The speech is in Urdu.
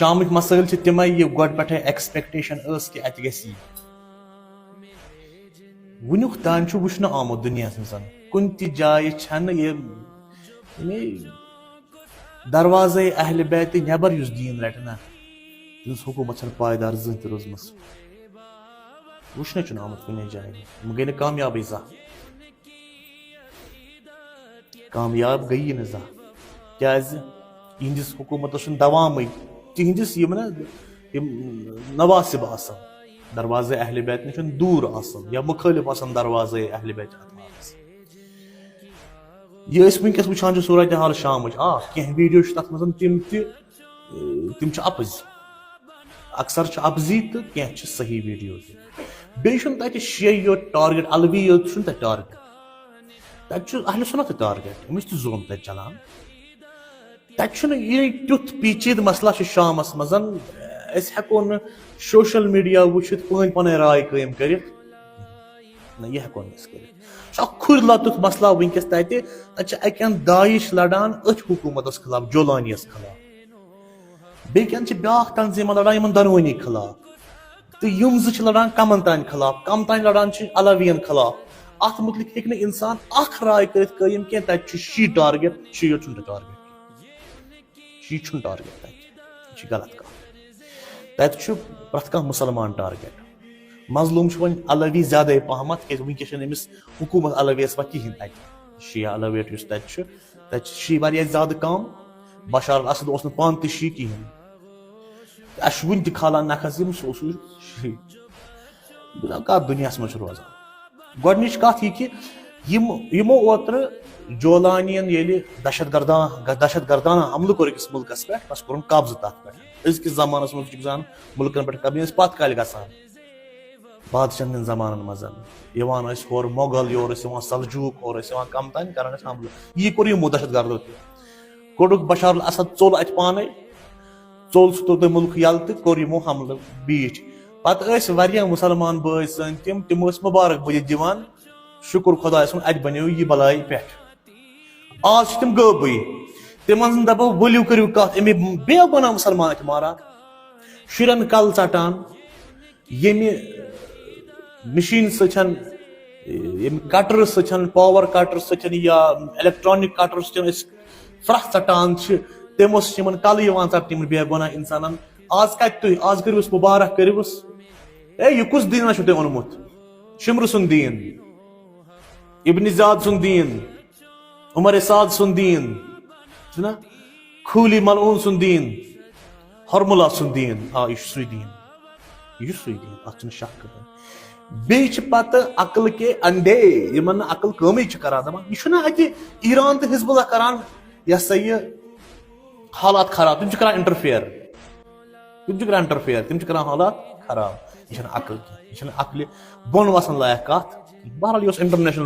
شامک مسائل چھ تمے یہ گۄڈٕ پٮ۪ٹھے ایکسپیکٹیشن ٲس کہِ اَتہِ گژھِ یی وُنیُک تام چھُ وٕچھنہٕ آمُت دُنیاہس منٛز کُنہِ تہِ جایہِ چھنہٕ یہِ دروازے اہلِ بیت نٮ۪بر یُس دیٖن رٹہِ نا تہنٛز حکوٗمت چھنہٕ پایدار زٕہٕنۍ تہِ روٗزمٕژ وٕچھنہٕ چھُنہٕ آمُت کُنہِ جایہِ یِم گٔے نہٕ کامیابٕے زانٛہہ کامیاب گٔیی نہٕ زانٛہہ کیٛازِ یِہنٛدِس حکوٗمتس چھُنہٕ دوامٕے تِہنٛدِس یِم نا یِم نواسِب آسان دروازے اہلِ بیت نِش چھُنہٕ دوٗر آسان یا مُخٲلِف آسان دروازے اہلِ بیت اتمارس یہ أسۍ وٕنکیٚس وٕچھان چھِ صوٗرتِ حال شامٕچ کینٛہہ ویٖڈیو چھِ تتھ منٛز تِم چھِ اپٕزۍ اکثر چھِ اپزی تہٕ کینٛہہ چھِ صحیح ویٖڈیو تہِ بیٚیہِ چھُنہٕ تتہِ شیے یوت ٹارگیٹ الوی یوت چھُنہٕ تتہِ ٹارگیٹ تتہِ چھُ اہلِ سُنت تہِ ٹارگیٹ أمِس تہِ ظُلم تتہِ چلان تتہِ چھُنہٕ یہِ تیُتھ پیچیدٕ مسلہٕ چھُ شامس منٛز أسۍ ہٮ۪کو نہٕ سوشل میڈیا وٕچھِتھ پنٕنۍ پنٕنۍ راے قٲیِم کٔرِتھ نہ یہِ ہٮ۪کو نہٕ أسۍ کٔرِتھ یہِ چھُ اکھ کھُرۍ لۄتُت مسلہٕ وٕنکیٚس تتہِ چھِ اکہِ انٛدٕ داعش لڑان أتھۍ حکوٗمتس خلاف جولانیس خلاف بیٚکہِ انٛدٕ چھِ بیاکھ تنظیٖما لڑان یِمن دۄنوٕنی خلاف تہٕ یِم زٕ چھِ لڑان کمن تانۍ خلاف کم تانۍ لڑان چھِ علویین خلاف اتھ متعلق ہیٚکہِ نہٕ انسان اکھ راے کٔرِتھ قٲیِم کینٛہہ تتہِ چھُ شی ٹارگیٹ شی یوت چھُنہٕ تتہِ ٹارگیٹ شی چھُنہٕ ٹارگیٹ تتہِ یہِ چھِ غلط کتھ تتہِ چھُ پرٛٮ۪تھ کانٛہہ مُسلمان ٹارگیٹ مظلوٗم چھُ وۄنۍ علوی زیادے پہمتھ کیٛازِ وٕنکیٚس چھنہٕ أمِس حکوٗمت علویس وۄنۍ کہیٖنۍ تتہِ شِیا علویٹ یُس تتہِ چھُ شی واریاہ زیادٕ کم بشار الاسد اوس نہٕ پانہٕ تہِ شی کہیٖنۍ اسہِ چھُ وُنہِ تہِ کھالان نکھس یِم سُہ اوس شی کتھ دُنیاہس منٛز چھُ روزان گۄڈنِچ کتھ یہِ کہِ یِمو اوترٕ جولانین ییٚلہِ دہشت گردانہ حملہٕ کوٚر أکِس مُلکس پٮ۪ٹھ بس کوٚرُن قبضہٕ تتھ پٮ۪ٹھ أزکِس زمانس منٛز چھُ زن مُلکن پٮ۪ٹھ قبضہٕ ٲسۍ پتھ کالہِ گژھان بادشاہن ہٕنٛدۍ زمانن منٛز یِوان ٲسۍ ہورٕ مۄغل یورٕ ٲسۍ یِوان سلجوٗک اورٕ ٲسۍ یِوان کم تانۍ کران ٲسۍ حملہٕ یی کوٚر یِمو دہشت گردو تہِ کوٚڑُکھ بشار الاسد ژوٚل اتہِ پانے ژوٚل سُہ توٚر مُلک یلہٕ تہٕ کوٚر یِمو حملہٕ بیٖٹھۍ پتہٕ ٲسۍ واریاہ مُسلمان بٲے سٲنۍ تِم ٲسۍ مُبارک بٔدِتھ دِوان شُکر خۄدایس کُن اتہِ بنیو یہِ بلاے پٮ۪ٹھ آز چھِ تِم غٲبٕے تِمن دپو ؤلِو کٔرِو کتھ امی بیٚیہِ بنان مُسلمان اتہِ ماران شُرٮ۪ن کلہٕ ژٹان ییٚمہِ مِشیٖن سۭتۍ ییٚمہِ کٹرٕ سۭتۍ پاور کٹر سۭتۍ یا الیکٹرانِک کٹر سۭتۍ أسۍ پھرٛکھ ژٹان چھِ تِمو سۭتۍ چھِ یِمن کلہٕ یِوان ژٹنہٕ یِمن بے گۄناہ اِنسانن آز کتہِ تُہۍ آز کٔرۍوُس مُبارک کٔرۍوُس یہِ کُس دیٖنا چھُو تۄہہِ اوٚنمُت شمرٕ سُنٛد دیٖن ابنِ زیاد سُنٛد دیٖن عمر اساد سُنٛد دیٖن چھُنہ خوٗلی ملعوٗن سُنٛد دیٖن ہرمُلا سُنٛد دیٖن یہِ چھُ سُے دیٖن یہِ چھُ سُے دیٖن اتھ چھُنہٕ شک کٕہٕنۍ بیٚیہِ چھِ پتہٕ عقل کے انڈے یِمن نہٕ عقل کٲمٕے چھِ کران دپان یہِ چھُنہ اتہِ ایران تہٕ حزب اللہ کران یہِ ہسا یہِ حالات خراب تِم چھِ کران انٹرفیر تِم چھِ کران حالات خراب یہِ چھنہٕ عقل کینٛہہ یہِ چھنہٕ عقلہِ بۄن وسن لایق کتھ بہرحال یہِ اوس انٹرنیشنل